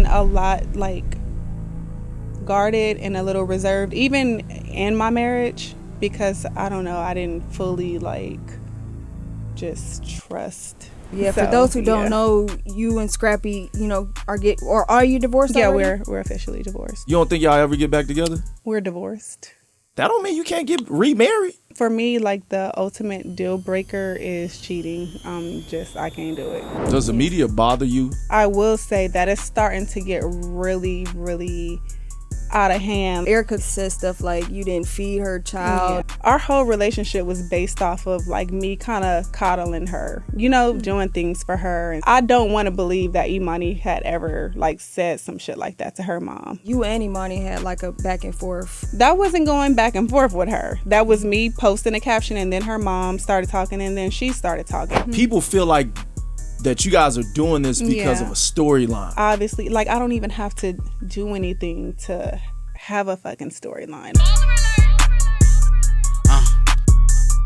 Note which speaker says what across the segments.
Speaker 1: been a lot like guarded and a little reserved, even in my marriage, because I don't know, I didn't fully like just trust.
Speaker 2: Yeah, for those who don't know, you and Scrappy, are you divorced already?
Speaker 1: Yeah, we're officially divorced.
Speaker 3: You don't think y'all ever get back together?
Speaker 1: We're divorced.
Speaker 3: That don't mean you can't get remarried.
Speaker 1: For me, like, the ultimate deal breaker is cheating. I can't do it.
Speaker 3: Does the media bother you?
Speaker 1: I will say that it's starting to get really, really out of hand.
Speaker 2: Erica said stuff like you didn't feed her child.
Speaker 1: Yeah. Our whole relationship was based off of like me kind of coddling her, doing things for her. And I don't want to believe that Emani had ever like said some shit like that to her mom.
Speaker 2: You and Emani had like a back and forth.
Speaker 1: That wasn't going back and forth with her. That was me posting a caption, and then her mom started talking, and then she started talking.
Speaker 3: People feel like that you guys are doing this because of a storyline.
Speaker 1: Obviously, like, I don't even have to do anything to have a fucking storyline.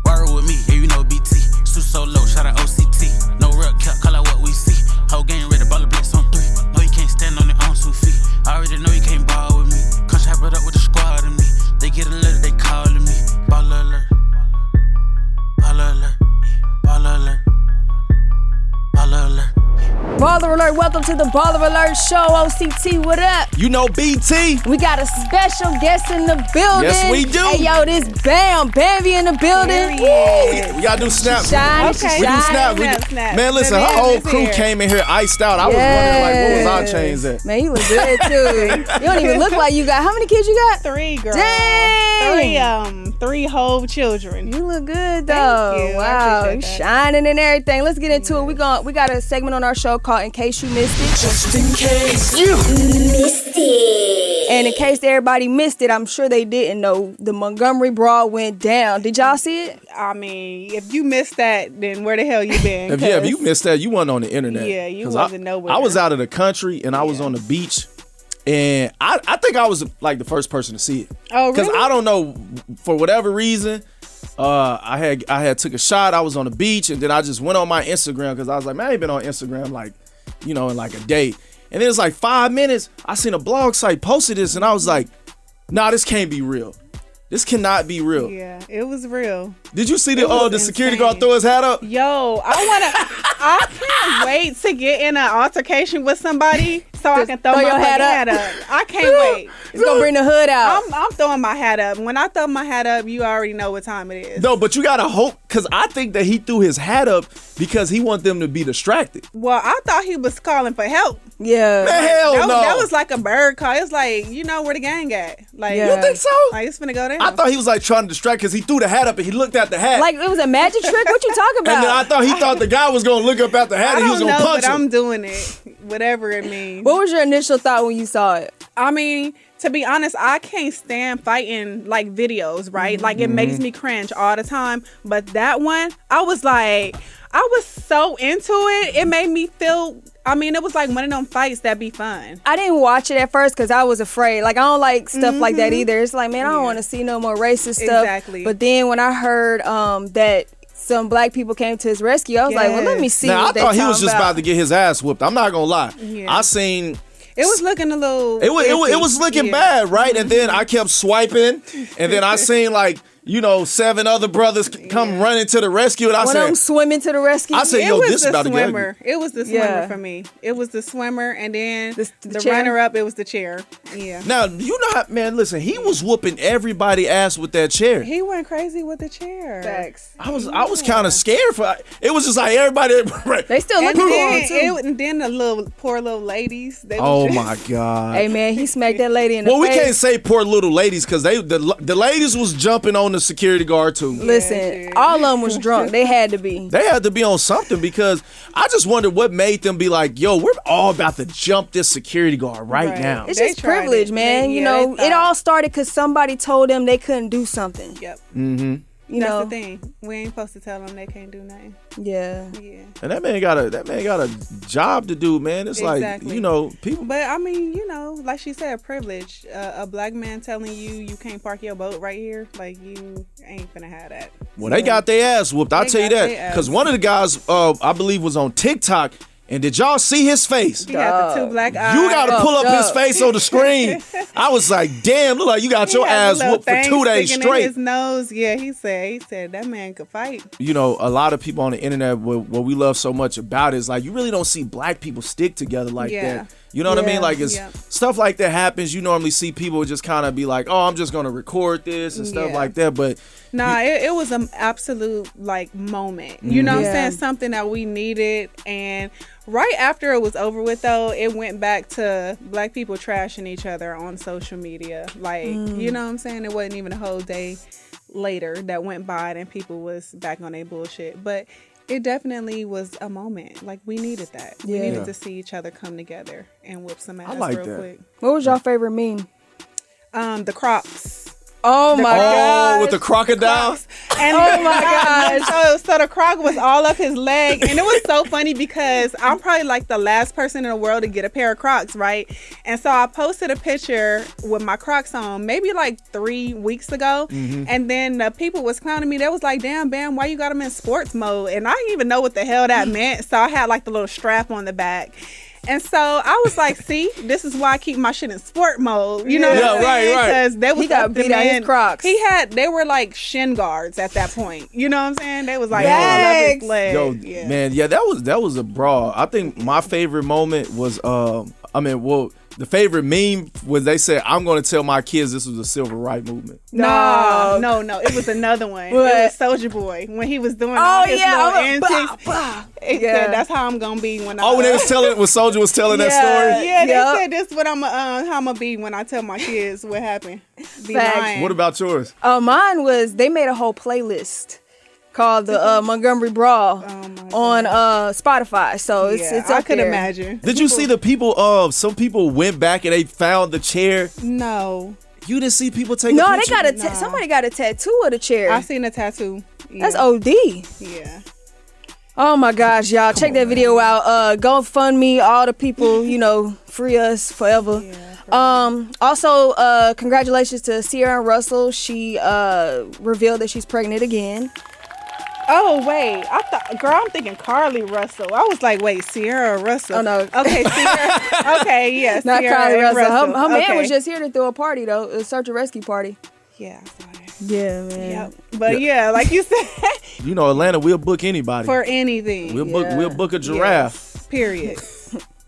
Speaker 4: Word with me, yeah, you know BT. Suit so low, shout out OCT. No real cap, call out what we see. Whole game ready, baller blitz on 3. No, you can't stand on your own 2 feet. I already know you can't ball with me. Come chop it up with the squad and me. They get a letter, they calling me. BallerAlert. BallerAlert. BallerAlert. BallerAlert.
Speaker 2: BallerAlert, welcome to the BallerAlert show. OCT, what up?
Speaker 3: You know BT.
Speaker 2: We got a special guest in the building.
Speaker 3: Yes, we do.
Speaker 2: Hey, yo, this Bambi in the building.
Speaker 3: We gotta do snap.
Speaker 2: Okay.
Speaker 3: We do snap. Man, listen, her whole crew came in here iced out. I was wondering, like, what was our chains at?
Speaker 2: Man, you look good, too. You don't even look like you got, how many kids you got?
Speaker 1: 3, girl.
Speaker 2: Dang.
Speaker 1: 3 whole children.
Speaker 2: You look good, though.
Speaker 1: Thank you.
Speaker 2: Wow, you shining and everything. Let's get into it. We got a segment on our show called In Case You Missed It.
Speaker 4: Just in case you
Speaker 2: missed it. And in case everybody missed it, I'm sure they didn't know, the Montgomery Brawl went down. Did y'all see it?
Speaker 1: I mean, if you missed that, then where the hell you been?
Speaker 3: If you missed that, you weren't on the internet.
Speaker 1: Yeah, you wasn't nowhere.
Speaker 3: I was out of the country and I was on the beach. And I think I was like the first person to see it.
Speaker 1: Oh, really?
Speaker 3: Because I don't know, for whatever reason, I had took a shot. I was on the beach, and then I just went on my Instagram because I was like, man, I ain't been on Instagram like, in like a day. And then it's like 5 minutes. I seen a blog site posted this, and I was like, nah, this can't be real. This cannot be real.
Speaker 1: Yeah, it was real.
Speaker 3: Did you see the security guard throw his hat up?
Speaker 1: Yo, I can't wait to get in an altercation with somebody so I can throw my hat up. I can't wait.
Speaker 2: He's gonna bring the hood out.
Speaker 1: I'm throwing my hat up. When I throw my hat up, you already know what time it is.
Speaker 3: No, but you gotta hope, because I think that he threw his hat up because he want them to be distracted.
Speaker 1: Well, I thought he was calling for help.
Speaker 2: Yeah.
Speaker 3: Man, hell no.
Speaker 1: That was like a bird call. It's like, you know where the gang at. Like,
Speaker 3: You think so?
Speaker 1: Like, it's finna go down.
Speaker 3: I thought he was like trying to distract because he threw the hat up and he looked at the hat.
Speaker 2: Like it was a magic trick? What you talking about?
Speaker 3: And then I thought he thought the guy was gonna look up at the hat and he was gonna punch him.
Speaker 1: But I'm doing it, whatever it means.
Speaker 2: What was your initial thought when you saw it?
Speaker 1: I mean, to be honest, I can't stand fighting like videos, right? Like it makes me cringe all the time. But that one, I was so into it. It made me feel, I mean, it was like one of them fights that be fun.
Speaker 2: I didn't watch it at first because I was afraid. Like, I don't like stuff like that either. It's like, man, I don't want to see no more racist stuff.
Speaker 1: Exactly.
Speaker 2: But then when I heard that some black people came to his rescue, I was like, well, let me see what
Speaker 3: I thought he was just about to get his ass whooped. I'm not gonna lie.
Speaker 1: Yeah.
Speaker 3: I seen...
Speaker 1: It was looking a little...
Speaker 3: It was looking bad, right? And then I kept swiping, and then I seen like, 7 other brothers come running to the rescue, and I
Speaker 2: One
Speaker 3: said...
Speaker 2: of them swimming to the rescue?
Speaker 3: I said, yo, this is about to get ugly.
Speaker 1: It was the swimmer for me. It was the swimmer, and then the
Speaker 2: chair?
Speaker 1: runner-up, it was the chair. Yeah.
Speaker 3: Now, you know how, man, listen, he was whooping everybody ass with that chair.
Speaker 1: He went crazy with the chair.
Speaker 2: Facts.
Speaker 3: I was kind of scared for it. Was just like everybody...
Speaker 2: They still looking for him, too.
Speaker 1: And then the poor little ladies.
Speaker 3: Oh, my God.
Speaker 2: Hey, man, he smacked that lady in the face.
Speaker 3: Well, we can't say poor little ladies because the ladies was jumping on the security guard, too.
Speaker 2: Listen, all of them was drunk. They had to be.
Speaker 3: They had to be on something because I just wondered what made them be like, yo, we're all about to jump this security guard right now.
Speaker 2: It's just privilege, man. It all started because somebody told them they couldn't do something.
Speaker 1: Yep.
Speaker 3: Mm-hmm.
Speaker 1: That's the thing. We ain't supposed to tell them they can't do nothing.
Speaker 2: Yeah.
Speaker 1: Yeah.
Speaker 3: And that man got a job to do, man. It's
Speaker 1: exactly.
Speaker 3: like, people.
Speaker 1: But I mean, like she said, privilege. A black man telling you can't park your boat right here, like you ain't gonna have that.
Speaker 3: Well, they got their ass whooped. I'll tell you that. Because one of the guys, I believe, was on TikTok. And did y'all see his face?
Speaker 1: He had the 2 black eyes.
Speaker 3: You got to pull up his face on the screen. I was like, damn, look like you got your ass whooped for 2 days straight.
Speaker 1: In his nose. Yeah, he said that man could fight.
Speaker 3: You know, a lot of people on the internet, what we love so much about it is like, you really don't see black people stick together like that. You know what I mean? Like, it's stuff like that happens. You normally see people just kind of be like, oh, I'm just going to record this and stuff like that. But
Speaker 1: nah, it was an absolute like moment. You know what I'm saying? Something that we needed. And right after it was over with, though, it went back to black people trashing each other on social media. Like, you know what I'm saying? It wasn't even a whole day later that went by and people was back on their bullshit. But it definitely was a moment. Like, we needed that. We needed to see each other come together and whip some ass real quick.
Speaker 2: What was your favorite meme?
Speaker 1: The Crocs.
Speaker 2: Oh my god!
Speaker 3: With the crocodiles.
Speaker 1: And oh my gosh! So the croc was all up his leg, and it was so funny because I'm probably like the last person in the world to get a pair of Crocs, right? And so I posted a picture with my Crocs on, maybe like 3 weeks ago, and then the people was clowning me. They was like, "Damn, Bam, why you got them in sports mode?" And I didn't even know what the hell that meant. So I had like the little strap on the back. And so I was like, see, this is why I keep my shit in sport mode. You know what I'm saying?
Speaker 3: Right.
Speaker 1: Because they was
Speaker 2: he got beat out his Crocs.
Speaker 1: They were like shin guards at that point. You know what I'm saying? They was like,
Speaker 2: Yikes.
Speaker 1: his leg.
Speaker 3: Yo, man, that was a brawl. I think my favorite moment was, the favorite meme was they said, I'm going to tell my kids this was a civil rights movement.
Speaker 1: No. It was another one.
Speaker 2: What?
Speaker 1: It was Soulja Boy when he was doing all his little antics. It said, that's how I'm going to be when I...
Speaker 3: when Soulja was telling that story?
Speaker 1: Yeah, they said this is what how I'm going to be when I tell my kids what happened. Be lying.
Speaker 3: What about yours?
Speaker 2: Mine was, they made a whole playlist called the Montgomery Brawl on Spotify. So it's up
Speaker 1: I could
Speaker 2: there.
Speaker 1: imagine.
Speaker 3: Did you see the people, some people went back and they found the chair?
Speaker 1: No.
Speaker 3: You didn't see people take a
Speaker 2: No,
Speaker 3: picture?
Speaker 2: they got somebody got a tattoo of the chair.
Speaker 1: I seen a tattoo. Yeah.
Speaker 2: That's OD.
Speaker 1: Yeah.
Speaker 2: Oh my gosh, y'all. Check that video out. GoFundMe, all the people, free us forever. Also, congratulations to Sierra and Russell. She revealed that she's pregnant again.
Speaker 1: Oh, wait. I'm thinking Carly Russell. I was like, wait, Sierra or Russell?
Speaker 2: Oh, no.
Speaker 1: Okay, Sierra. Okay, yes.
Speaker 2: Not
Speaker 1: Sierra
Speaker 2: Carly
Speaker 1: and
Speaker 2: Russell. Her man
Speaker 1: Okay.
Speaker 2: was just here to throw a party, though. A search and rescue party.
Speaker 1: Yeah, I saw that.
Speaker 2: Yeah, man.
Speaker 1: Yep. But yeah, like you said.
Speaker 3: Atlanta, we'll book anybody.
Speaker 1: For anything.
Speaker 3: We'll book a giraffe.
Speaker 1: Yes, period.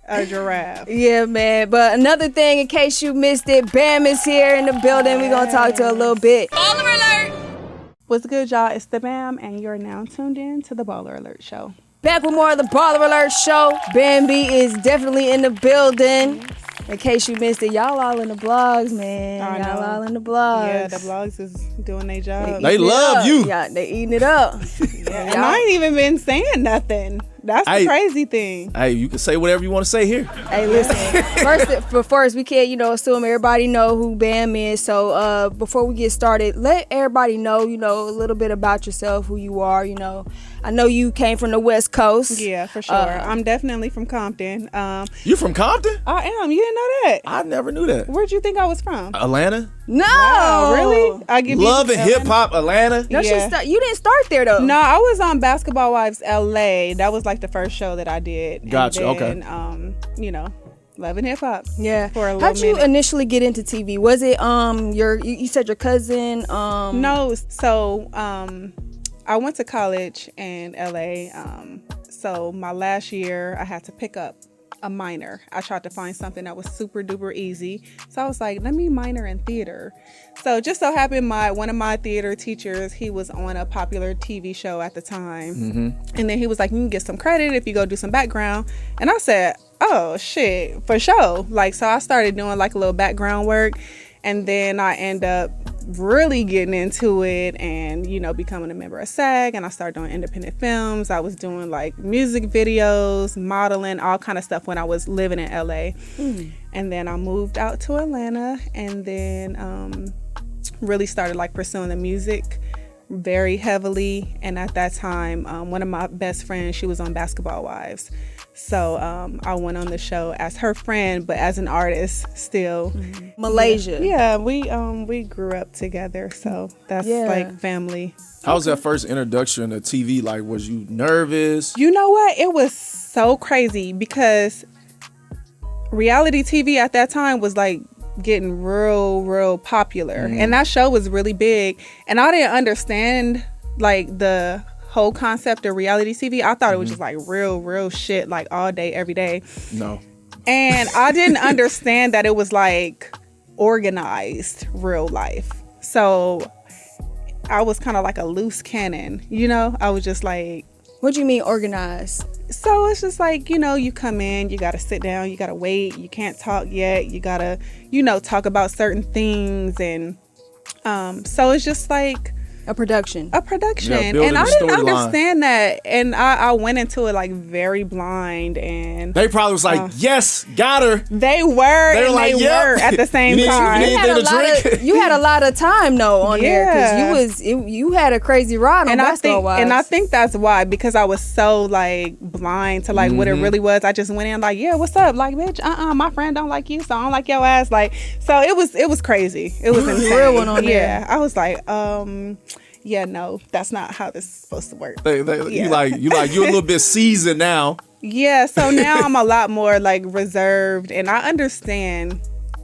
Speaker 1: A giraffe.
Speaker 2: Yeah, man. But another thing, in case you missed it, Bam is here in the building. We're going to talk to her a little bit.
Speaker 5: BallerAlert!
Speaker 1: What's good, y'all? It's the Bam, and you're now tuned in to the BallerAlert show.
Speaker 2: Back with more of the BallerAlert show. Bambi is definitely in the building. In case you missed it, y'all all in the blogs, man. Y'all all in the blogs.
Speaker 1: Yeah, the blogs is doing their job.
Speaker 3: They love you.
Speaker 2: Yeah, they eating it up.
Speaker 1: And I ain't even been saying nothing. That's the crazy thing.
Speaker 3: Hey, you can say whatever you want to say here.
Speaker 2: Hey, listen. First, we can't, assume everybody know who Bam is. So, before we get started, let everybody know, a little bit about yourself, who you are. I know you came from the West Coast.
Speaker 1: Yeah, for sure. I'm definitely from Compton.
Speaker 3: You from Compton?
Speaker 1: I am. You didn't know that?
Speaker 3: I never knew that.
Speaker 1: Where'd you think I was from?
Speaker 3: Atlanta?
Speaker 2: No,
Speaker 1: wow, really? I give
Speaker 3: Love
Speaker 1: you
Speaker 3: and hip hop, Atlanta.
Speaker 2: No,
Speaker 1: Yeah.
Speaker 2: you didn't start there though.
Speaker 1: No, I was on Basketball Wives LA. That was like the first show that I did.
Speaker 3: Gotcha.
Speaker 1: And then, Love and hip hop.
Speaker 2: Yeah.
Speaker 1: For a little
Speaker 2: How'd you
Speaker 1: minute.
Speaker 2: initially get into TV? Was it you said your cousin?
Speaker 1: No, so I went to college in LA. So my last year I had to pick up a minor. I tried to find something that was super duper easy. So I was like, let me minor in theater. So just so happened one of my theater teachers, he was on a popular TV show at the time. Mm-hmm. And then he was like, you can get some credit if you go do some background. And I said, oh shit, for sure. So I started doing like a little background work. And then I end up really getting into it and, becoming a member of SAG. And I started doing independent films. I was doing like music videos, modeling, all kind of stuff when I was living in LA. And then I moved out to Atlanta and then really started like pursuing the music very heavily. And at that time, one of my best friends, she was on Basketball Wives. So I went on the show as her friend, but as an artist still.
Speaker 2: Malaysia.
Speaker 1: Yeah, we grew up together, so that's like family.
Speaker 3: How was that first introduction to TV? Like, was you nervous?
Speaker 1: You know what? It was so crazy because reality TV at that time was like getting real popular, and that show was really big, and I didn't understand like the whole concept of reality TV. I thought it was just like real shit, like all day, every day.
Speaker 3: No.
Speaker 1: And I didn't understand that it was like organized real life. So I was kind of like a loose cannon, you know? I was just like...
Speaker 2: What do you mean organized?
Speaker 1: So it's just like, you know, you come in, you got to sit down, you got to wait, you can't talk yet, you got to, you know, talk about certain things. And so it's just like...
Speaker 2: A production.
Speaker 1: Yeah, and I didn't understand that, and I went into it like very blind, and
Speaker 3: they probably was like, yes, got her.
Speaker 1: They were
Speaker 3: like,
Speaker 1: they
Speaker 3: yep.
Speaker 1: were at the same time.
Speaker 2: You had a lot of time though on there, because you had a crazy ride on Basketball Wives.
Speaker 1: And I think that's why, because I was so like blind to like what it really was. I just went in like, yeah, what's up, like, bitch, my friend don't like you, so I don't like your ass, like. So it was crazy. It was insane.
Speaker 2: Real one on there.
Speaker 1: Yeah, I was like, yeah, no, that's not how this is supposed to work.
Speaker 3: You you're a little bit seasoned now.
Speaker 1: Yeah, so now I'm a lot more like reserved, and I understand,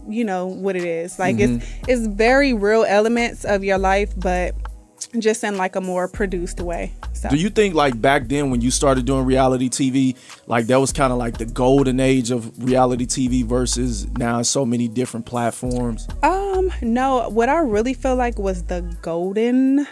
Speaker 1: you know, what it is. Like it's very real elements of your life, but just in like a more produced way. So.
Speaker 3: Do you think like back then when you started doing reality TV, like that was kind of like the golden age of reality TV versus now so many different platforms?
Speaker 1: No, what I really feel like was the golden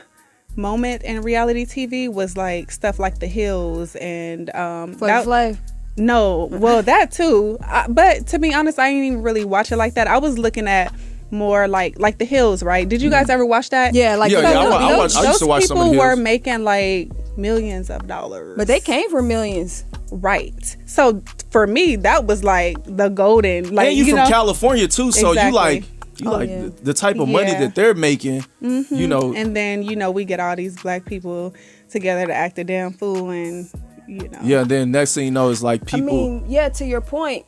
Speaker 1: moment in reality TV was like stuff like The Hills and
Speaker 2: Flav.
Speaker 1: No, well that too, but to be honest, I didn't even really watch it like that. I was looking at more like The Hills, right? Did you guys ever watch that?
Speaker 2: Yeah, like
Speaker 3: I used to watch some of The Hills.
Speaker 1: Those people were making like millions of dollars,
Speaker 2: but they came for millions,
Speaker 1: right? So for me, that was like the golden. Like,
Speaker 3: and you from California too, so
Speaker 1: exactly.
Speaker 3: you the type of money that they're making, you know.
Speaker 1: And then, you know, we get all these black people together to act a damn fool, and, you know.
Speaker 3: Yeah, then next thing you know is like people.
Speaker 2: I mean, yeah, to your point,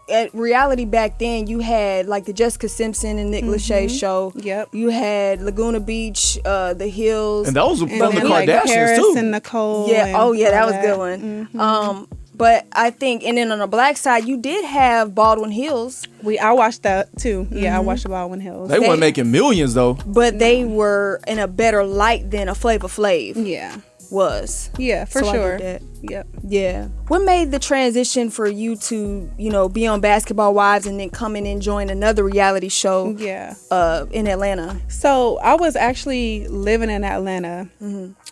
Speaker 2: at reality back then, you had like the Jessica Simpson and Nick Lachey show.
Speaker 1: Yep.
Speaker 2: You had Laguna Beach, The Hills.
Speaker 3: And that was from the
Speaker 1: Kardashians
Speaker 3: Kardashians
Speaker 1: Paris
Speaker 3: too.
Speaker 1: And Nicole.
Speaker 2: Yeah,
Speaker 1: and
Speaker 2: that was a good one. But I think, and then on the black side, you did have Baldwin Hills.
Speaker 1: I watched that too. Yeah, I watched Baldwin Hills.
Speaker 3: They weren't making millions though.
Speaker 2: But they were in a better light than a Flavor Flav.
Speaker 1: Yeah.
Speaker 2: Was.
Speaker 1: Yeah, for sure.
Speaker 2: I get that.
Speaker 1: Yep.
Speaker 2: Yeah. What made the transition for you to, you know, be on Basketball Wives and then come in and join another reality show in Atlanta?
Speaker 1: So I was actually living in Atlanta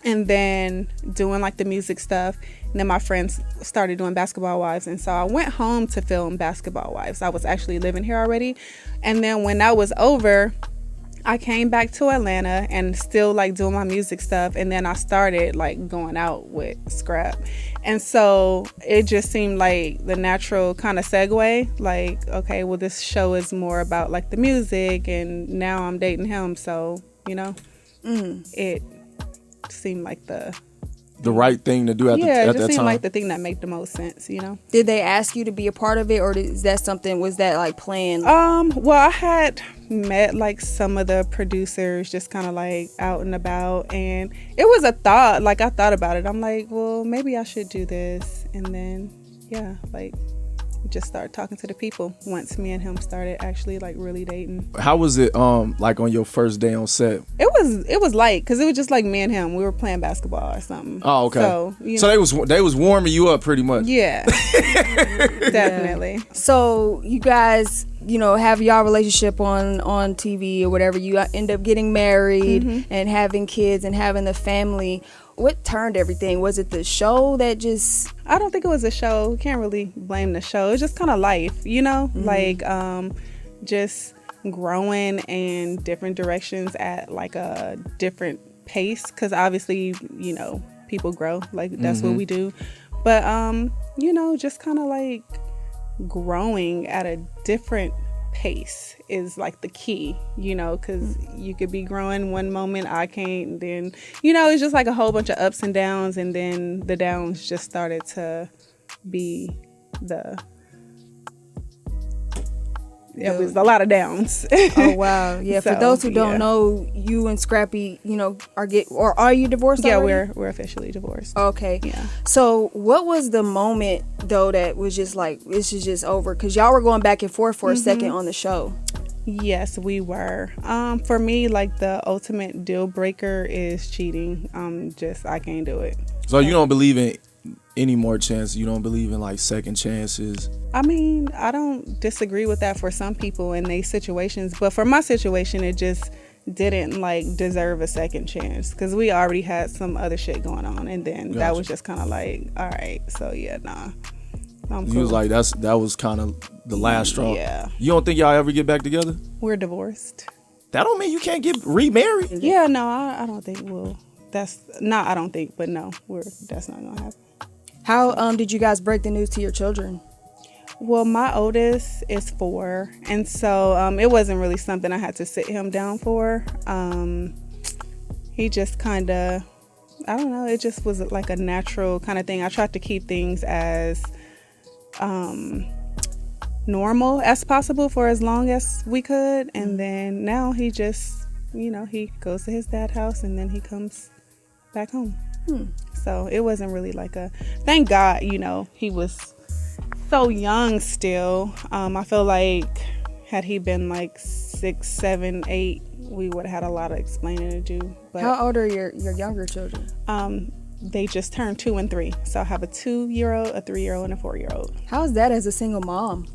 Speaker 1: and then doing like the music stuff. And then my friends started doing Basketball Wives. And so I went home to film Basketball Wives. I was actually living here already. And then when that was over, I came back to Atlanta and still like doing my music stuff, and then I started like going out with Scrap, and so it just seemed like the natural kind of segue, like, okay, well, this show is more about like the music, and now I'm dating him, so, you know, it seemed like the
Speaker 3: right thing to do at that time.
Speaker 1: Yeah, it just seemed like the thing that made the most sense, you know.
Speaker 2: Did they ask you to be a part of it, or was that like planned?
Speaker 1: Well, I had met like some of the producers just kind of like out and about, and it was a thought. Like, I thought about it. I'm like, well, maybe I should do this, and then like just started talking to the people once me and him started actually like really dating.
Speaker 3: How was it like on your first day on set?
Speaker 1: It was light because it was just like me and him. We were playing basketball or something.
Speaker 3: Oh, okay.
Speaker 1: So
Speaker 3: they was warming you up pretty much.
Speaker 1: Yeah. Definitely.
Speaker 2: Yeah. So you guys, you know, have y'all relationship on TV or whatever. You end up getting married and having kids and having a family. What turned everything? Was it the show that just...
Speaker 1: I don't think it was a show. We can't really blame the show. It's just kind of life, you know? Like, just growing in different directions at like a different pace. Because obviously, you know, people grow. Like, that's what we do. But, you know, just kind of like growing at a different pace is like the key, you know, because you could be growing one moment, I can't, and then, you know, it's just like a whole bunch of ups and downs, and then the downs just started to be it was a lot of downs.
Speaker 2: Oh wow, yeah.
Speaker 1: So,
Speaker 2: for those who don't know, you and Scrappy, are you divorced?
Speaker 1: Yeah,
Speaker 2: already?
Speaker 1: we're officially divorced.
Speaker 2: Okay.
Speaker 1: Yeah.
Speaker 2: So what was the moment though that was just like this is just over? Because y'all were going back and forth for a second on the show.
Speaker 1: Yes, we were. For me, like the ultimate deal breaker is cheating. I can't do it.
Speaker 3: So you don't believe in any more chances? You don't believe in like second chances?
Speaker 1: I mean, I don't disagree with that for some people in their situations, but for my situation, it just didn't like deserve a second chance because we already had some other shit going on, and then that was just kind of like, all right, so yeah, nah. I'm cool.
Speaker 3: You was like that was kind of the last straw.
Speaker 1: Yeah.
Speaker 3: You don't think y'all ever get back together?
Speaker 1: We're divorced.
Speaker 3: That don't mean you can't get remarried.
Speaker 1: Yeah, no, I don't think we'll. That's not. I don't think, but no, that's not gonna happen.
Speaker 2: How did you guys break the news to your children?
Speaker 1: Well, my oldest is 4, and so it wasn't really something I had to sit him down for. He just kind of, I don't know, it just was like a natural kind of thing. I tried to keep things as normal as possible for as long as we could, and then now he just, he goes to his dad's house and then he comes back home. So it wasn't really like thank God, he was so young still. I feel like had he been like 6, 7, 8, we would have had a lot of explaining to do. But
Speaker 2: how old are your younger children?
Speaker 1: They just turned 2 and 3. So I have a 2-year-old, a 3-year-old, and a 4-year-old.
Speaker 2: How is that as a single mom?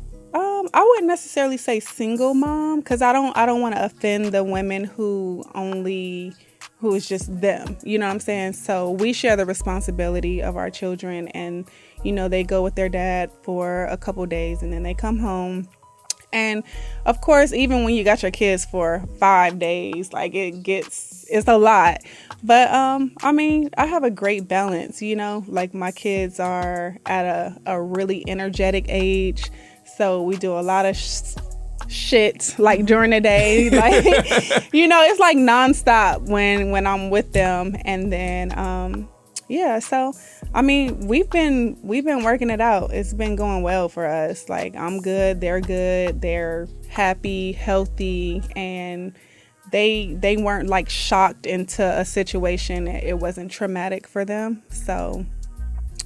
Speaker 1: I wouldn't necessarily say single mom because I don't want to offend the women who is just them. You know what I'm saying? So we share the responsibility of our children, and they go with their dad for a couple days and then they come home. And of course, even when you got your kids for 5 days, like it's a lot. But I mean, I have a great balance, like my kids are at a really energetic age. So we do a lot of shit like during the day, like it's like nonstop when I'm with them. And then so I mean, we've been working it out. It's been going well for us. Like I'm good, they're happy, healthy, and they weren't like shocked into a situation. It wasn't traumatic for them. So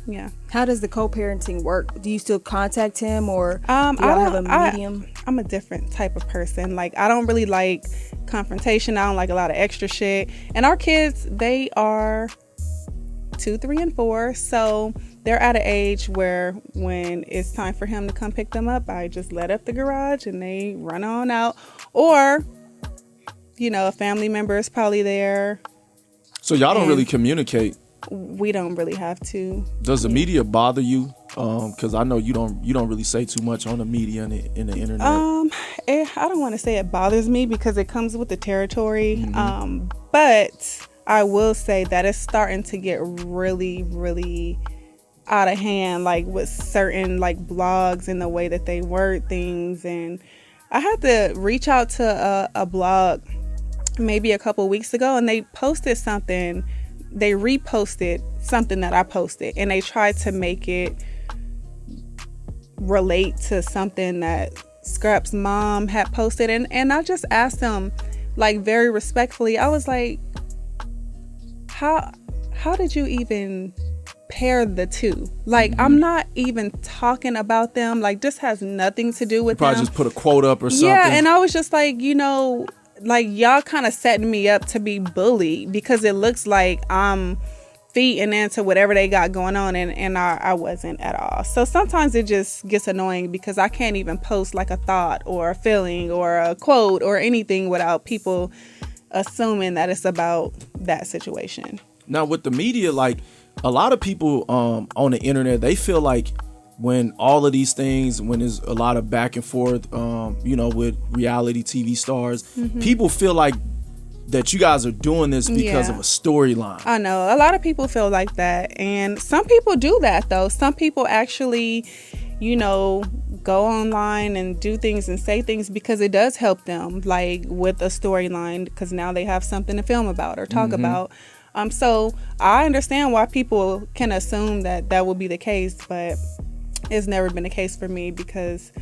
Speaker 1: yeah.
Speaker 2: How does the co-parenting work? Do you still contact him, or do y'all have a medium?
Speaker 1: I'm a different type of person. Like I don't really like confrontation. I don't like a lot of extra shit. And our kids, they are 2, 3, and 4. So they're at an age where when it's time for him to come pick them up, I just let up the garage and they run on out. Or, a family member is probably there.
Speaker 3: So y'all don't really communicate.
Speaker 1: We don't really have to.
Speaker 3: Does the media bother you? Because I know you don't really say too much on the media and in the internet.
Speaker 1: I don't want to say it bothers me because it comes with the territory. But I will say that it's starting to get really, really out of hand, like with certain like blogs and the way that they word things. And I had to reach out to a blog maybe a couple weeks ago, and they posted something. They reposted something that I posted, and they tried to make it relate to something that Scrap's mom had posted. And I just asked them, like, very respectfully, I was like, how did you even pair the two? Like, I'm not even talking about them. Like, this has nothing to do with them.
Speaker 3: Probably just put a quote up or something.
Speaker 1: Yeah, and I was just like, like y'all kind of setting me up to be bullied because it looks like I'm feeding into whatever they got going on, and I wasn't at all. So sometimes it just gets annoying because I can't even post like a thought or a feeling or a quote or anything without people assuming that it's about that situation.
Speaker 3: Now with the media, like a lot of people on the internet, they feel like when all of these things, when there's a lot of back and forth, with reality TV stars, people feel like that you guys are doing this because of a storyline.
Speaker 1: I know. A lot of people feel like that. And some people do that, though. Some people actually, go online and do things and say things because it does help them, like with a storyline, because now they have something to film about or talk about. So I understand why people can assume that would be the case, but it's never been the case for me because,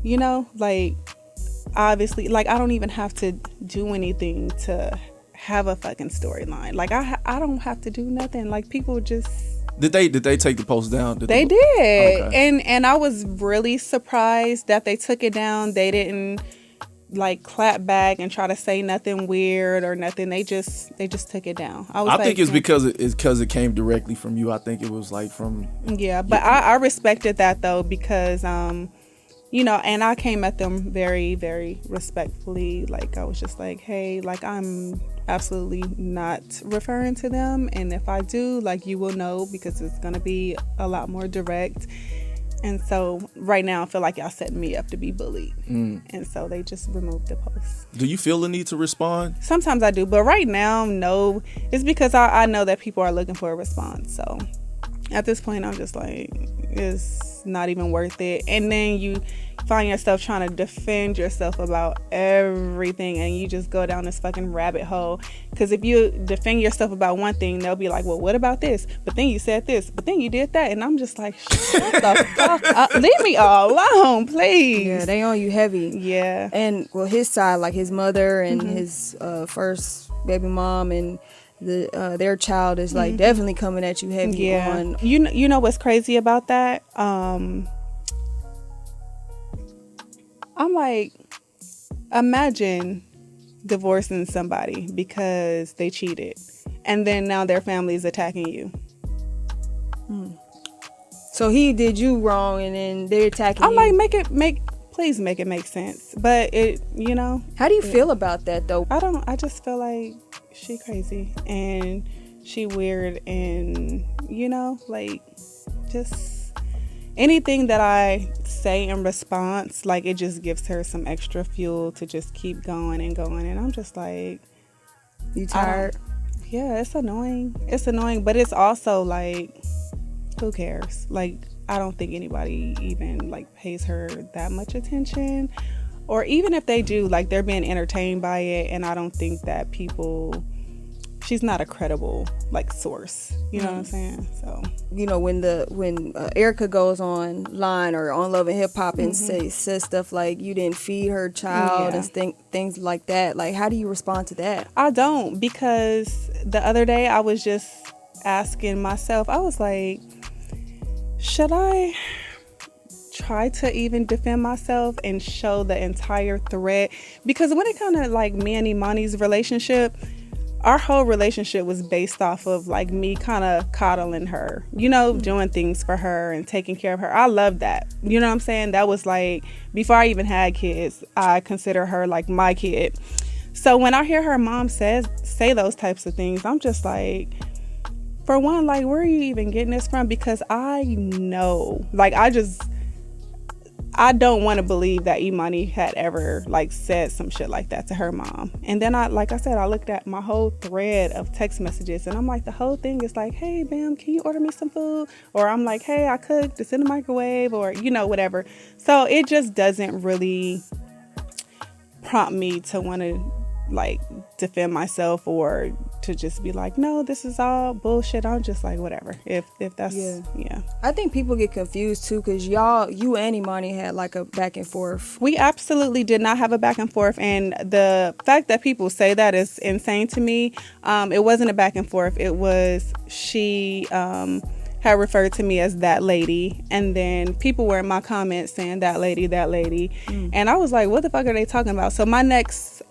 Speaker 1: you know, like, obviously, like, I don't even have to do anything to have a fucking storyline. Like, I don't have to do nothing. Like, people just...
Speaker 3: Did they take the post down?
Speaker 1: They did. Okay. And I was really surprised that they took it down. They didn't like clap back and try to say nothing weird or nothing. They just took it down. I
Speaker 3: think it's because it came directly from you. I think it was like from...
Speaker 1: Yeah, but I respected that though because you know, and I came at them very, very respectfully. Like, I was just like, hey, like, I'm absolutely not referring to them. And if I do, like, you will know because it's going to be a lot more direct. And so right now I feel like y'all setting me up to be bullied. And so they just removed the post.
Speaker 3: Do you feel the need to respond?
Speaker 1: Sometimes I do. But right now, no. It's because I know that people are looking for a response. So at this point, I'm just like, it's not even worth it. And then you find yourself trying to defend yourself about everything and you just go down this fucking rabbit hole. Because if you defend yourself about one thing, they'll be like, well, what about this? But then you said this, but then you did that. And I'm just like, shut the fuck up. Leave me all alone, please.
Speaker 2: Yeah, they on you heavy.
Speaker 1: Yeah.
Speaker 2: And well, his side, like his mother and his first baby mom and their child is like definitely coming at you heavy.
Speaker 1: Yeah.
Speaker 2: On
Speaker 1: you know what's crazy about that? I'm like, imagine divorcing somebody because they cheated and then now their family is attacking you.
Speaker 2: So he did you wrong and then they're attacking
Speaker 1: I'm
Speaker 2: you.
Speaker 1: like, please make it make sense. But it, you know.
Speaker 2: How do you feel about that though?
Speaker 1: I just feel like she crazy and she weird and, you know, like, just anything that I say in response, like, it just gives her some extra fuel to just keep going and going. And I'm just like,
Speaker 2: You tired?
Speaker 1: Yeah, it's annoying. It's annoying, but it's also like, who cares? Like, I don't think anybody even like pays her that much attention. Or even if they do, like, they're being entertained by it. And I don't think that she's not a credible like source. You know what I'm saying? So,
Speaker 2: you know, when Erica goes online or on Love and Hip Hop and says stuff like you didn't feed her child and things like that, like, how do you respond to that?
Speaker 1: I don't, because the other day I was just asking myself, I was like, should I try to even defend myself and show the entire thread? Because when it comes to like me and Emani's relationship, our whole relationship was based off of like me kind of coddling her, you know, doing things for her and taking care of her. I love that. You know what I'm saying? That was like, before I even had kids, I consider her like my kid. So when I hear her mom say those types of things, I'm just like, for one, like, where are you even getting this from? Because I know, like, I don't want to believe that Emani had ever like said some shit like that to her mom. And then I looked at my whole thread of text messages and I'm like, the whole thing is like, hey, Bam, can you order me some food? Or I'm like, hey, I cooked, it's in the microwave, or, you know, whatever. So it just doesn't really prompt me to want to like defend myself or to just be like, no, this is all bullshit. I'm just like, whatever. If that's yeah.
Speaker 2: I think people get confused too, because you and Emani had like a back and forth.
Speaker 1: We absolutely did not have a back and forth, and the fact that people say that is insane to me. It wasn't a back and forth. It was she had referred to me as that lady, and then people were in my comments saying that lady, and I was like, what the fuck are they talking about? So my next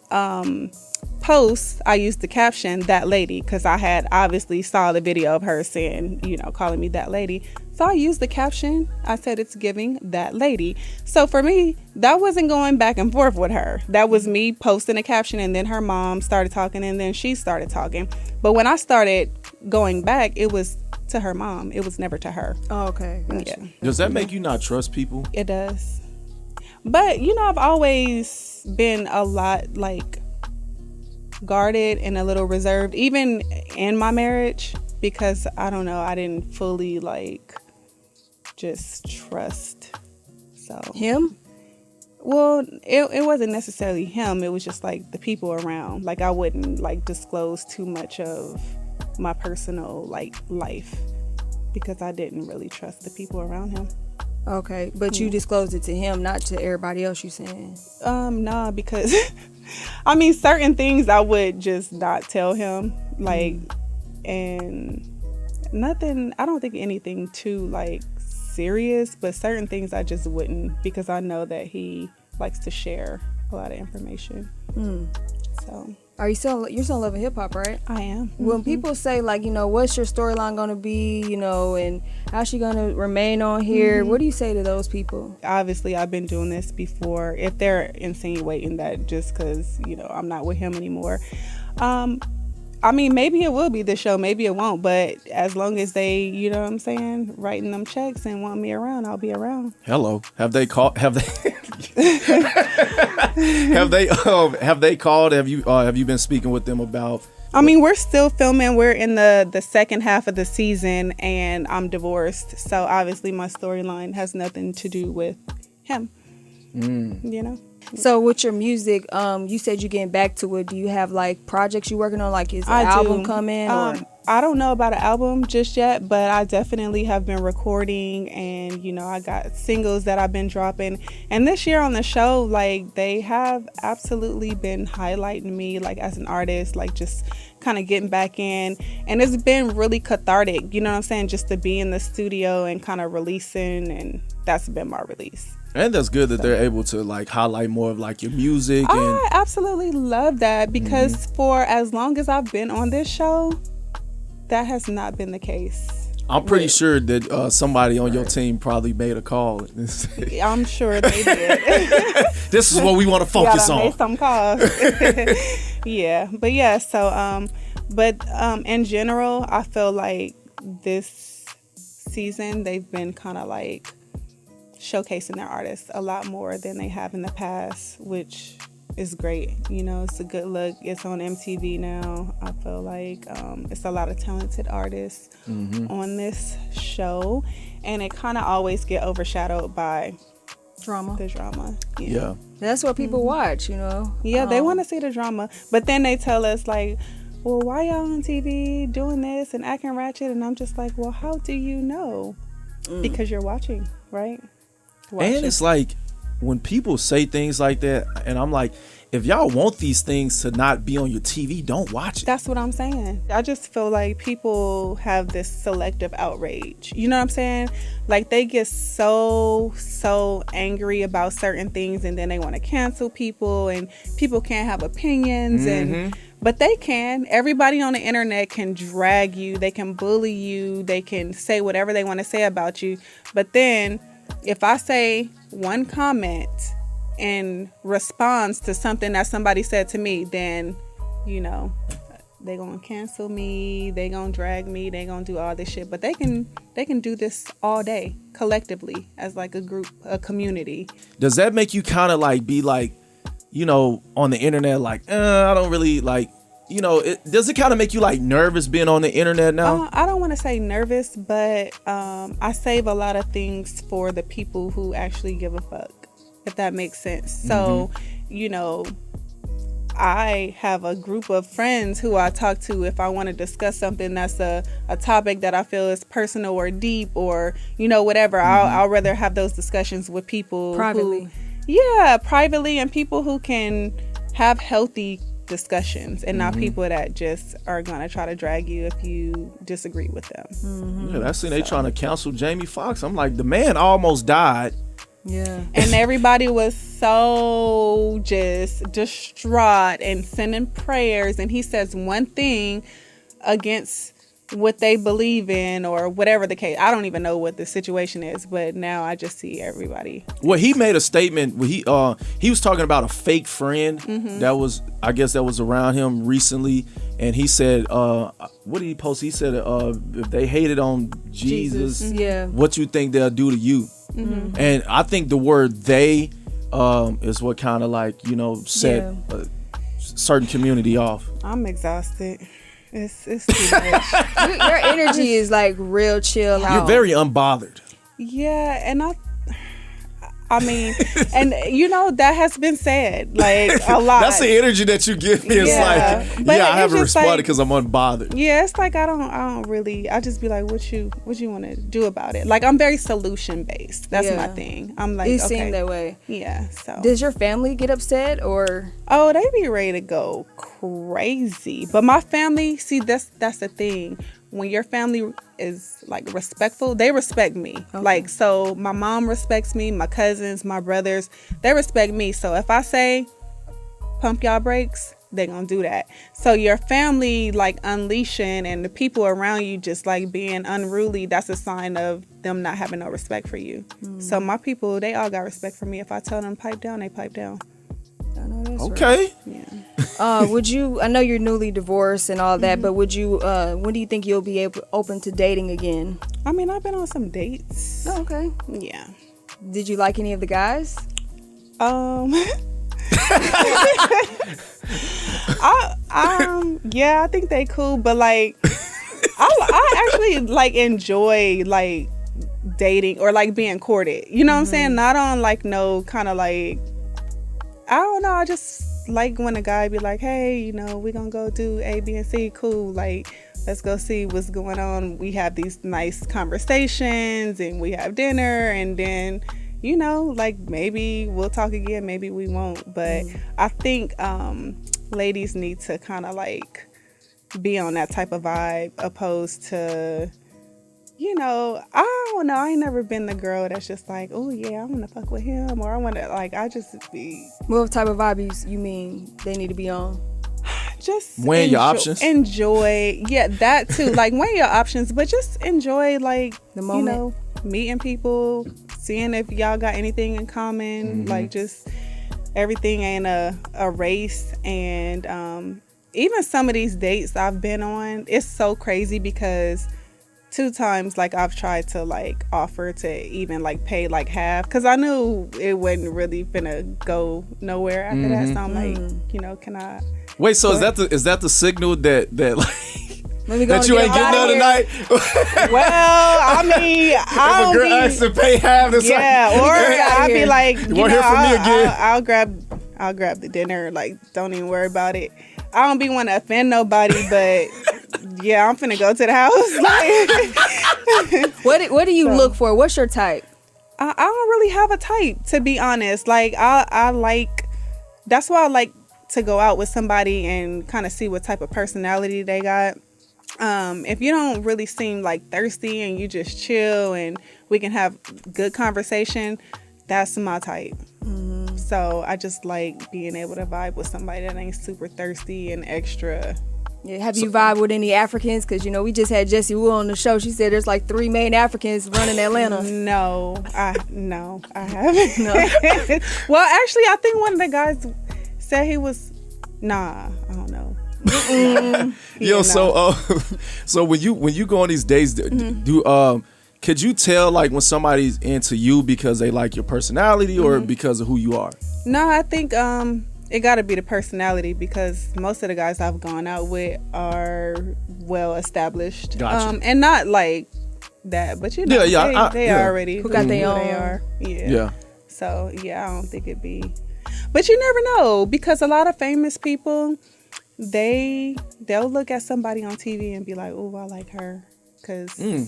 Speaker 1: post, I used the caption that lady, because I had obviously saw the video of her saying, you know, calling me that lady. So I used the caption. I said it's giving that lady. So for me, that wasn't going back and forth with her. That was me posting a caption, and then her mom started talking, and then she started talking. But when I started going back, it was to her mom. It was never to her.
Speaker 2: Oh, okay. Gotcha.
Speaker 1: Yeah.
Speaker 3: Does that make you not trust people?
Speaker 1: It does. But, you know, I've always been a lot like guarded and a little reserved, even in my marriage, because I don't know, I didn't fully like just trust. So
Speaker 2: Him?
Speaker 1: Well, it wasn't necessarily him. It was just like the people around. Like, I wouldn't like disclose too much of my personal like life because I didn't really trust the people around him.
Speaker 2: Okay, but you disclosed it to him, not to everybody else, you saying?
Speaker 1: Nah, because I mean, certain things I would just not tell him, like, and nothing, I don't think anything too, like, serious, but certain things I just wouldn't, because I know that he likes to share a lot of information. So
Speaker 2: Are you're still in love with hip hop, right?
Speaker 1: I am.
Speaker 2: When people say, like, you know, what's your storyline gonna be, you know, and how's she gonna remain on here, what do you say to those people?
Speaker 1: Obviously, I've been doing this before. If they're insinuating that just because, you know, I'm not with him anymore, I mean, maybe it will be the show, maybe it won't, but as long as they, you know what I'm saying, writing them checks and want me around, I'll be around.
Speaker 3: Hello. Have they called? Have they have they called? Have you been speaking with them about?
Speaker 1: I mean, we're still filming. We're in the second half of the season, and I'm divorced. So obviously my storyline has nothing to do with him, you know?
Speaker 2: So with your music, you said you're getting back to it. Do you have, like, projects you're working on? Like, is an
Speaker 1: I
Speaker 2: album
Speaker 1: do.
Speaker 2: coming? Or?
Speaker 1: I don't know about an album just yet, but I definitely have been recording, and, you know, I got singles that I've been dropping. And this year on the show, like, they have absolutely been highlighting me, like, as an artist, like, just kind of getting back in. And it's been really cathartic, you know what I'm saying, just to be in the studio and kind of releasing, and that's been my release.
Speaker 3: And that's good that they're able to, like, highlight more of, like, your music. And
Speaker 1: I absolutely love that, because for as long as I've been on this show, that has not been the case.
Speaker 3: I'm pretty sure that somebody on your team probably made a call.
Speaker 1: I'm sure they did.
Speaker 3: This is what we want to focus
Speaker 1: Gotta
Speaker 3: on.
Speaker 1: make some calls. Yeah, but yeah. So, in general, I feel like this season they've been kind of like showcasing their artists a lot more than they have in the past, which is great. You know, it's a good look. It's on MTV now. I feel like it's a lot of talented artists on this show, and it kind of always get overshadowed by the drama.
Speaker 3: Yeah.
Speaker 2: That's what people watch, you know?
Speaker 1: Yeah, they want to see the drama, but then they tell us, like, well, why y'all on TV doing this and acting ratchet? And I'm just like, well, how do you know? Because you're watching, right?
Speaker 3: And it's like, when people say things like that, and I'm like, if y'all want these things to not be on your TV, don't watch it.
Speaker 1: That's what I'm saying. I just feel like people have this selective outrage. You know what I'm saying? Like, they get so angry about certain things, and then they want to cancel people, and people can't have opinions, but they can. Everybody on the internet can drag you. They can bully you. They can say whatever they want to say about you. But then if I say one comment in response to something that somebody said to me, then, you know, they gonna cancel me, they gonna drag me, they gonna do all this shit. But they can do this all day collectively as like a group, a community.
Speaker 3: Does that make you kind of like be like, you know, on the internet, like, I don't really like, you know, does it kind of make you like nervous being on the internet now?
Speaker 1: I don't want to say nervous, but I save a lot of things for the people who actually give a fuck, if that makes sense. So, you know, I have a group of friends who I talk to if I want to discuss something that's a topic that I feel is personal or deep or, you know, whatever. I'll rather have those discussions with people
Speaker 2: privately.
Speaker 1: Privately, and people who can have healthy discussions and not people that just are gonna try to drag you if you disagree with them.
Speaker 3: Yeah, that's they trying to cancel Jamie Foxx. I'm like, the man almost died.
Speaker 2: Yeah.
Speaker 1: And everybody was so just distraught and sending prayers, and he says one thing against what they believe in or whatever the case. I don't even know what the situation is, but now I just see everybody.
Speaker 3: Well, he made a statement where he was talking about a fake friend that was, I guess, that was around him recently, and he said, what did he post? He said, if they hated on Jesus, what you think they'll do to you? And I think the word "they" is what kind of like, you know, set a certain community off.
Speaker 1: I'm exhausted. It's too much.
Speaker 2: Your energy is like real chill out.
Speaker 3: You're very unbothered.
Speaker 1: Yeah, and I mean, and that has been said like a lot.
Speaker 3: That's the energy that you give me. It's like,
Speaker 1: But
Speaker 3: I haven't
Speaker 1: just
Speaker 3: responded
Speaker 1: like,
Speaker 3: because I'm unbothered.
Speaker 1: Yeah, it's like I don't really. I just be like, what you want to do about it? Like I'm very solution based. That's my thing. I'm like,
Speaker 2: you
Speaker 1: okay.
Speaker 2: seem that way.
Speaker 1: Yeah. So
Speaker 2: does your family get upset or?
Speaker 1: Oh, they be ready to go crazy. But my family, see, that's the thing. When your family is like respectful, they respect me. Okay. Like, so my mom respects me, my cousins, my brothers, they respect me. So if I say pump y'all brakes, they gonna do that. So your family like unleashing and the people around you just like being unruly, that's a sign of them not having no respect for you. So my people, they all got respect for me. If I tell them pipe down, they pipe down.
Speaker 2: I know that's
Speaker 3: okay.
Speaker 2: Right. Yeah. Would you? I know you're newly divorced and all that, but would you? When do you think you'll be open to dating again?
Speaker 1: I mean, I've been on some dates.
Speaker 2: Oh, okay.
Speaker 1: Yeah.
Speaker 2: Did you like any of the guys?
Speaker 1: Yeah, I think they cool, but like, I actually like enjoy like dating or like being courted. You know what I'm saying? Not on like no kind of like. I don't know. I just like when a guy be like, hey, we gonna go do A, B, and C. Cool. Like, let's go see what's going on. We have these nice conversations and we have dinner and then, like maybe we'll talk again. Maybe we won't. But I think ladies need to kind of like be on that type of vibe opposed to, I don't know. I ain't never been the girl that's just like, oh yeah, I want to fuck with him, or I want to like, I just be.
Speaker 2: What type of vibe you mean they need to be on?
Speaker 1: Just
Speaker 3: weighing your options.
Speaker 1: Enjoy, yeah, that too. Like weighing your options, but just enjoy like
Speaker 2: the moment,
Speaker 1: meeting people, seeing if y'all got anything in common. Like just everything ain't a race, and even some of these dates I've been on, it's so crazy because. 2 times like I've tried to like offer to even like pay like half because I knew it wasn't really finna go nowhere after that. So I'm like, can I?
Speaker 3: Wait, so is that the signal that like that you ain't getting there tonight?
Speaker 1: Well, I mean,
Speaker 3: if a girl asks to pay half, it's
Speaker 1: or I'll be like,
Speaker 3: you won't hear from me again.
Speaker 1: I'll grab the dinner. Like, don't even worry about it. I don't be want to offend nobody, but. Yeah, I'm finna go to the house.
Speaker 2: What do you look for? What's your type?
Speaker 1: I don't really have a type, to be honest. Like I like, that's why I like to go out with somebody and kind of see what type of personality they got. If you don't really seem like thirsty and you just chill and we can have good conversation, that's my type. So I just like being able to vibe with somebody that ain't super thirsty and extra.
Speaker 2: Yeah, have you vibed with any Africans? Because, we just had Jessie Wu on the show. She said there's like 3 main Africans running Atlanta.
Speaker 1: No, I haven't. No. Well, actually, I think one of the guys said he was, I don't know.
Speaker 3: Yo, so when you go on these dates, could you tell like when somebody's into you because they like your personality or because of who you are?
Speaker 1: No, I think it got to be the personality because most of the guys I've gone out with are well established.
Speaker 3: Gotcha.
Speaker 1: And not like that, but they already
Speaker 2: who got their own.
Speaker 1: They are.
Speaker 3: Yeah.
Speaker 1: So I don't think it'd be. But you never know because a lot of famous people, they'll look at somebody on TV and be like, "Oh, I like her," because
Speaker 3: or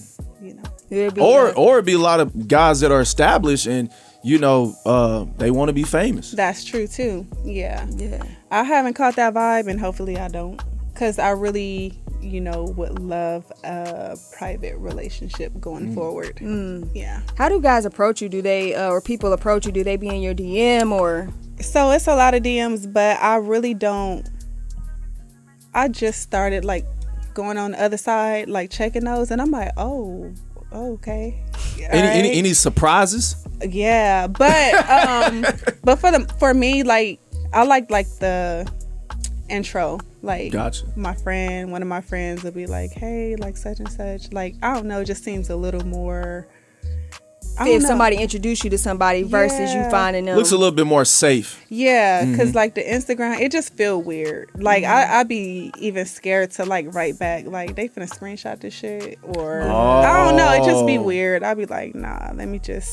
Speaker 3: it'd be a lot of guys that are established and. They want to be famous.
Speaker 1: That's true too. Yeah. I haven't caught that vibe, and hopefully I don't, because I really, would love a private relationship going forward. Yeah.
Speaker 2: How do guys approach you? Do they or people approach you? Do they be in your DM or?
Speaker 1: So it's a lot of DMs, but I really don't. I just started like going on the other side, like checking those, and I'm like, oh, okay.
Speaker 3: Any surprises?
Speaker 1: Yeah, but for me, like I like the intro. Like
Speaker 3: gotcha.
Speaker 1: One of my friends will be like, hey, like such and such. Like I don't know, it just seems a little more.
Speaker 2: If somebody introduced you to somebody versus you finding them,
Speaker 3: looks a little bit more safe.
Speaker 1: Yeah, because like the Instagram, it just feel weird. Like I be even scared to like write back, like they finna screenshot this shit, or I don't know. It just be weird. I be like, nah, let me just.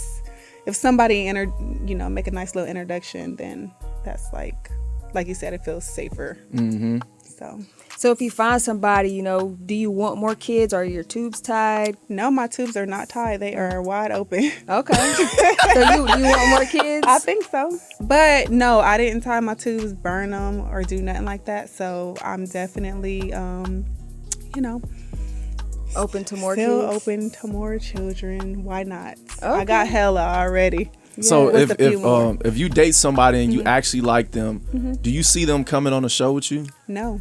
Speaker 1: if somebody make a nice little introduction, then that's like you said, it feels safer.
Speaker 2: So if you find somebody, do you want more kids? Or are your tubes tied?
Speaker 1: No, my tubes are not tied. They are wide open.
Speaker 2: Okay. So you want more kids?
Speaker 1: I think so. But no, I didn't tie my tubes, burn them, or do nothing like that. So I'm definitely,
Speaker 2: open to more
Speaker 1: still
Speaker 2: kids?
Speaker 1: open to more children. Why not?
Speaker 2: Okay.
Speaker 1: I got hella already.
Speaker 3: So
Speaker 1: with a few more.
Speaker 3: if you date somebody and you actually like them, do you see them coming on the show with you?
Speaker 1: No.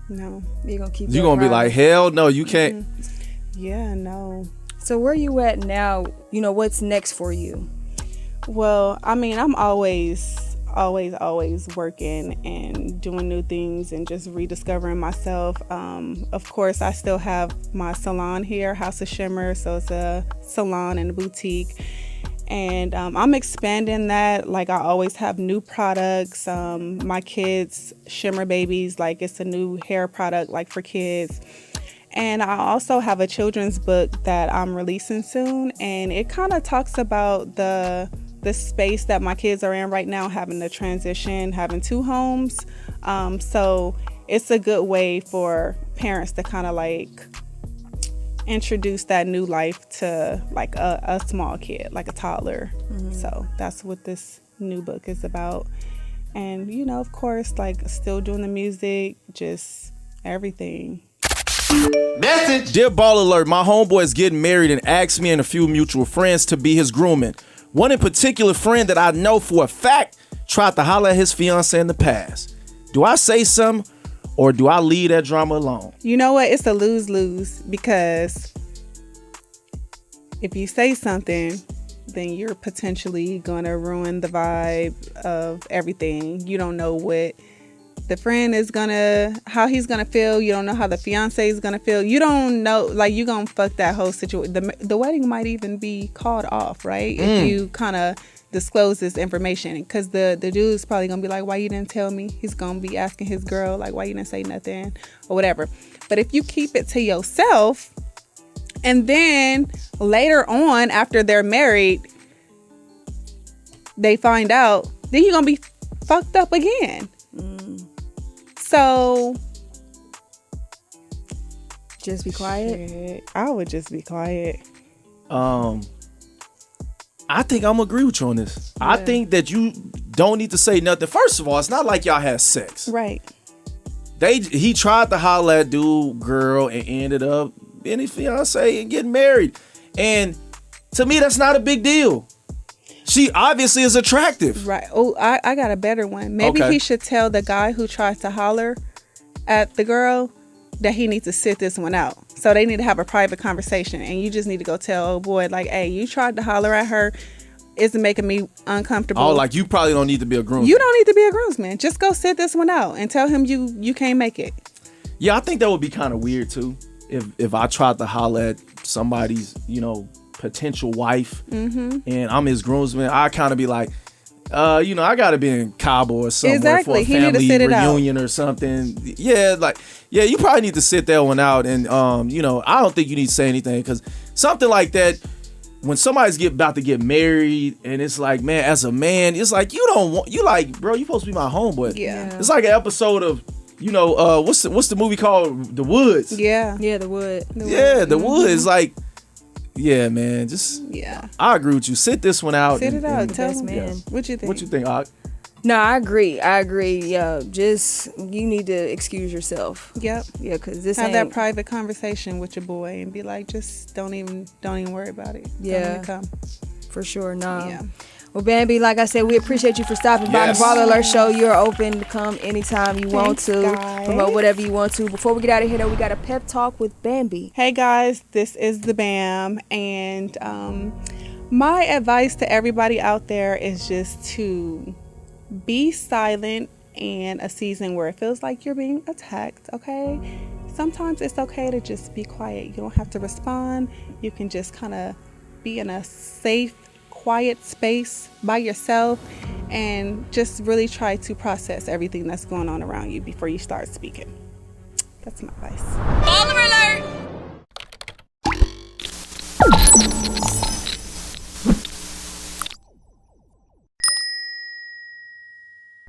Speaker 2: You're going to keep
Speaker 3: You're going to be like, hell no, you can't.
Speaker 1: Yeah, no.
Speaker 2: So where you at now? What's next for you?
Speaker 1: Well, I mean, I'm always working and doing new things and just rediscovering myself. Of course, I still have my salon here, House of Shimmer. So it's a salon and a boutique. And I'm expanding that. Like, I always have new products. My kids, Shimmer Babies, like, it's a new hair product, like, for kids. And I also have a children's book that I'm releasing soon. And it kind of talks about the space that my kids are in right now, having to transition, having 2 homes. So it's a good way for parents to kind of, like, introduce that new life to like a small kid, like a toddler. So that's what this new book is about. And of course, like, still doing the music, just everything.
Speaker 3: Message. Dear BallerAlert, my homeboy is getting married and asked me and a few mutual friends to be his groomsmen. One in particular friend that I know for a fact tried to holler at his fiance in the past. Do I say something? Or do I leave that drama alone?
Speaker 1: You know what? It's a lose-lose, because if you say something, then you're potentially going to ruin the vibe of everything. You don't know what the friend is how he's going to feel. You don't know how the fiance is going to feel. You don't know, like, you're going to fuck that whole situation. The wedding might even be called off, right? If you kind of disclose this information, because the dude's probably gonna be like, why you didn't tell me? He's gonna be asking his girl, like, why you didn't say nothing, or whatever. But if you keep it to yourself, and then later on, after they're married, they find out, then you're gonna be fucked up again. So
Speaker 2: just be quiet.
Speaker 1: Shit, I would just be quiet.
Speaker 3: I think I'm agree with you on this. Yeah. I think that you don't need to say nothing. First of all, it's not like y'all had sex.
Speaker 1: Right.
Speaker 3: He tried to holler at dude, girl, and ended up being his fiance and getting married. And to me, that's not a big deal. She obviously is attractive.
Speaker 1: Right. Oh, I got a better one. Maybe he should tell the guy who tries to holler at the girl that he needs to sit this one out. So they need to have a private conversation, and you just need to go tell old boy, like, hey, you tried to holler at her. It's making me uncomfortable.
Speaker 3: Oh, like, you probably don't need to be a groomsman.
Speaker 1: You don't need to be a groomsman. Just go sit this one out and tell him you can't make it.
Speaker 3: Yeah, I think that would be kind of weird too. If I tried to holler at somebody's, potential wife, and I'm his groomsman, I kind of be like, I gotta be in Cabo or somewhere for a family reunion or something. Yeah, you probably need to sit that one out. And I don't think you need to say anything, because something like that, when somebody's about to get married, and it's like, man, as a man, it's like, bro, you supposed to be my homeboy.
Speaker 1: Yeah.
Speaker 3: It's like an episode of, what's the movie called? The Woods.
Speaker 1: Yeah.
Speaker 2: Yeah, The Wood.
Speaker 3: The Woods. Like, yeah, man, I agree with you. Sit this one out.
Speaker 1: Sit it out. Tell him,
Speaker 2: man.
Speaker 1: What you think?
Speaker 3: What you think, Ock?
Speaker 2: No, I agree. Yeah, you need to excuse yourself.
Speaker 1: Yep.
Speaker 2: Yeah, because this
Speaker 1: have that private conversation with your boy and be like, just don't even worry about it.
Speaker 2: Yeah.
Speaker 1: Come.
Speaker 2: For sure. No.
Speaker 1: Yeah.
Speaker 2: Well, Bambi, like I said, we appreciate you for stopping by the BallerAlert show. You're open to come anytime you want to,
Speaker 1: guys.
Speaker 2: Promote whatever you want to. Before we get out of here, though, we got a pep talk with Bambi.
Speaker 1: Hey guys, this is the Bam, and my advice to everybody out there is just to be silent in a season where it feels like you're being attacked. Okay, sometimes it's okay to just be quiet. You don't have to respond. You can just kind of be in a safe, quiet space by yourself and just really try to process everything that's going on around you before you start speaking. That's my advice.
Speaker 5: BallerAlert!